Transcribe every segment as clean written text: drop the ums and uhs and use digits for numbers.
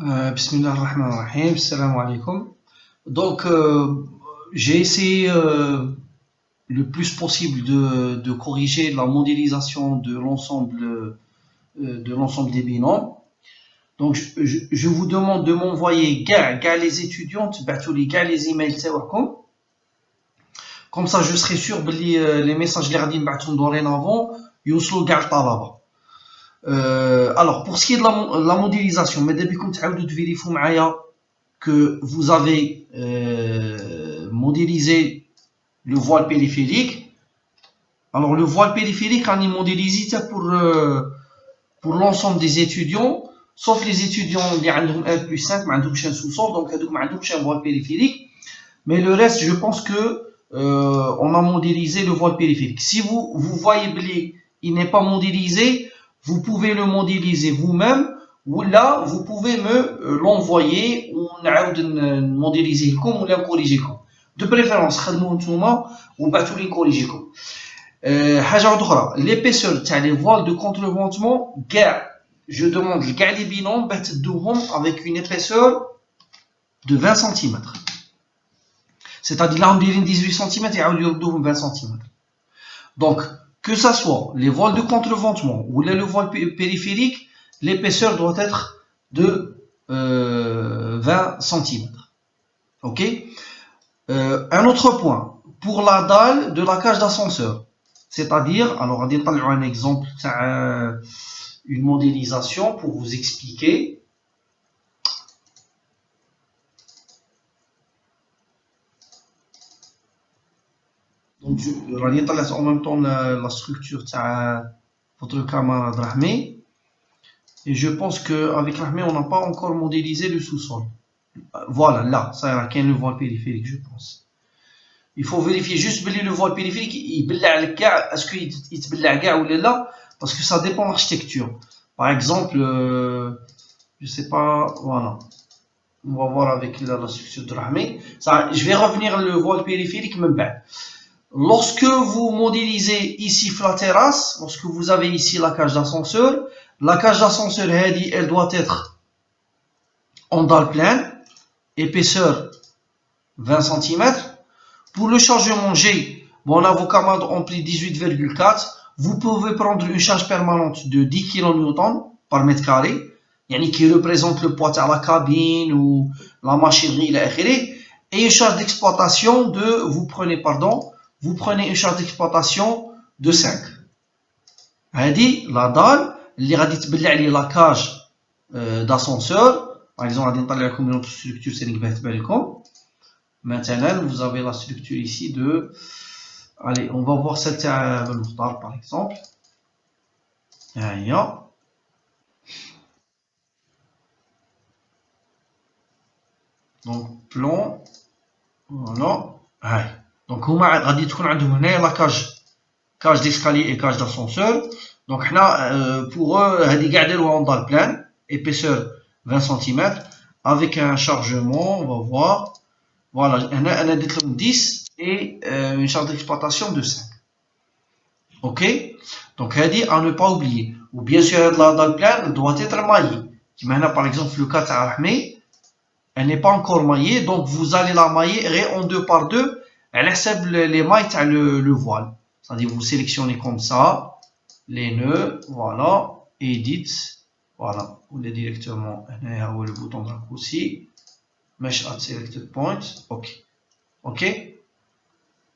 Bismillah ar-Rahman ar-Rahim, salam alaikum. Donc, j'ai essayé le plus possible de corriger la modélisation de l'ensemble des binômes. Donc, je vous demande de m'envoyer les étudiantes, les emails تاعكم. Comme ça, je serai sûr que les messages اللي غادي نبعثهم dorénavant يوصلوا كاع الطلبة. Alors, pour ce qui est de la modélisation, mais depuis qu'on t'a de vérifier que vous avez modélisé le voile périphérique. Alors, le voile périphérique, on est modélisé pour l'ensemble des étudiants, sauf les étudiants qui ont 1+5, qui ont un sous-sol, donc qui ont un voile périphérique. Mais le reste, je pense que on a modélisé le voile périphérique. Si vous voyez il n'est pas modélisé, vous pouvez le modéliser vous-même, ou là, vous pouvez me l'envoyer, ou modéliser comme ou la corriger comme. De préférence, ou corriger comme. L'épaisseur des voiles de contreventement, je demande les binômes avec une épaisseur de 20 cm. C'est-à-dire là, on dirait 18 cm et on 20 cm. Donc, que ce soit les voiles de contreventement ou le voile périphérique, l'épaisseur doit être de 20 cm. Ok. Un autre point, pour la dalle de la cage d'ascenseur, c'est-à-dire, alors on va dire un exemple, une modélisation pour vous expliquer. Donc, je vais en même temps la structure de votre camarade Rahmi. Et je pense qu'avec Rahmi, on n'a pas encore modélisé le sous-sol. Voilà, là, ça y est, le voile périphérique, je pense. Il faut vérifier juste le voile périphérique, est-ce qu'il est ou là, parce que ça dépend de l'architecture. Par exemple, je sais pas, voilà. On va voir avec la structure de Rahmi. Je vais revenir le voile périphérique, même bien. Lorsque vous modélisez ici la terrasse, lorsque vous avez ici la cage d'ascenseur, elle doit être en dalle pleine, épaisseur 20 cm. Pour le chargement G, on a vos camarades ont pris 18,4. Vous pouvez prendre une charge permanente de 10 kN par mètre carré, qui représente le poids de la cabine ou la machinerie, et une charge d'exploitation vous prenez une charge d'exploitation de 5. La dalle, la cage d'ascenseur, par exemple, on va une autre structure, maintenant, vous avez la structure ici de. Allez, on va voir celle de par exemple. Donc, plan. Voilà. Donc, on va la cage d'escalier et cage d'ascenseur. Donc, là, pour eux, ils gardent en dalle pleine, épaisseur 20 cm, avec un chargement, on va voir. Voilà, on a 10 et une charge d'exploitation de 5. Ok? Donc, à ne pas oublier. Ou bien sûr, la dalle pleine doit être maillée. Maintenant, par exemple, le cas de Rahmi, elle n'est pas encore maillée, donc vous allez la mailler en 2 par 2. Elle accepte les mailles le voile. C'est-à-dire vous sélectionnez comme ça les nœuds, voilà, edit, voilà, vous allez directement le bouton de raccourci, mesh at selected point, ok, ok,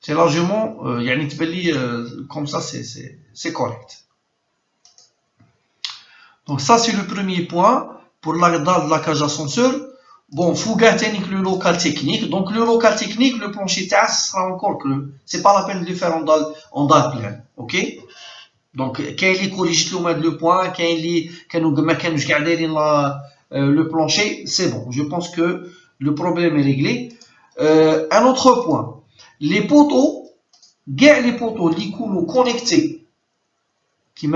c'est largement, comme ça c'est correct. Donc ça c'est le premier point pour la dalle de la cage d'ascenseur. Bon, Fouga technique, le local technique. Donc, le local technique, le plancher TAS sera encore creux. C'est pas la peine de le faire en dalle pleine. Ok? Donc, quand il est corrigé le point, quand nous gardons le plancher, c'est bon. Je pense que le problème est réglé. Un autre point. Les poteaux, les connectés, qui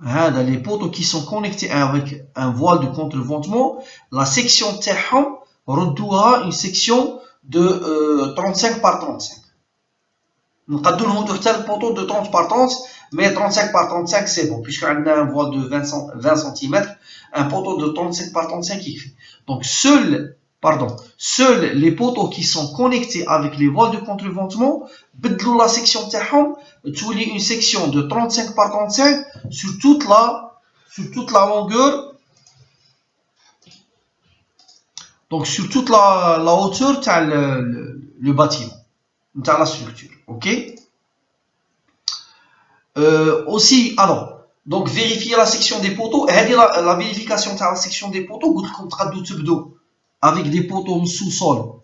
les poteaux qui sont connectés avec un voile de contreventement, la section تاعهم ردوها une section de 35 par 35. نقدروا نحطوا حتى البوتو de 30 par 30 Mais 35 par 35, c'est bon, puisqu'on a un voile de 20 cm, un poteau de 35 par 35 qui fait. Donc, seuls les poteaux qui sont connectés avec les voiles de contreventement, بدلوا la section تاعهم تولي une section de 35 par 35 sur toute la longueur, donc sur toute la hauteur تاع le bâtiment, تاع la structure, ok. Aussi, alors, donc vérifier la section des poteaux. La vérification de la section des poteaux, avec des poteaux sous-sol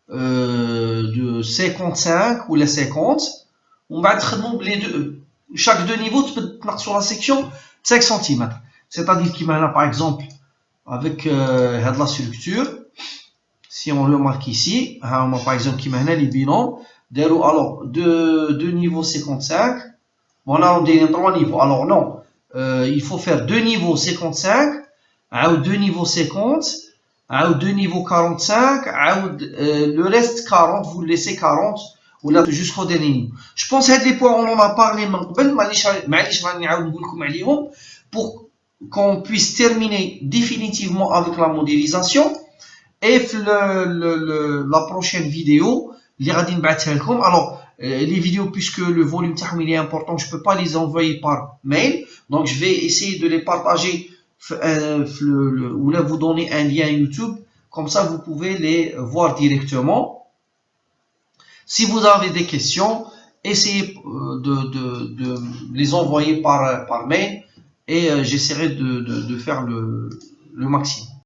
de 55 ou les 50. On va être les deux, chaque deux niveaux, tu peux mettre sur la section 5 cm. C'est-à-dire qu'il y a par exemple, avec la structure, si on le marque ici, par exemple, qui m'a les bilans, alors deux niveaux 55. Bon, là, on a 3 niveaux. Alors, non, il faut faire 2 niveaux 55, ou 2 niveaux 50, ou 2 niveaux 45, le reste 40, vous le laissez 40, ou là, jusqu'au dernier niveau. Je pense que les points, on en a parlé pour qu'on puisse terminer définitivement avec la modélisation. Et la prochaine vidéo, alors, les vidéos, puisque le volume il est important, je ne peux pas les envoyer par mail. Donc, je vais essayer de les partager ou là vous donner un lien YouTube. Comme ça, vous pouvez les voir directement. Si vous avez des questions, essayez de les envoyer par mail et j'essaierai de faire le maximum.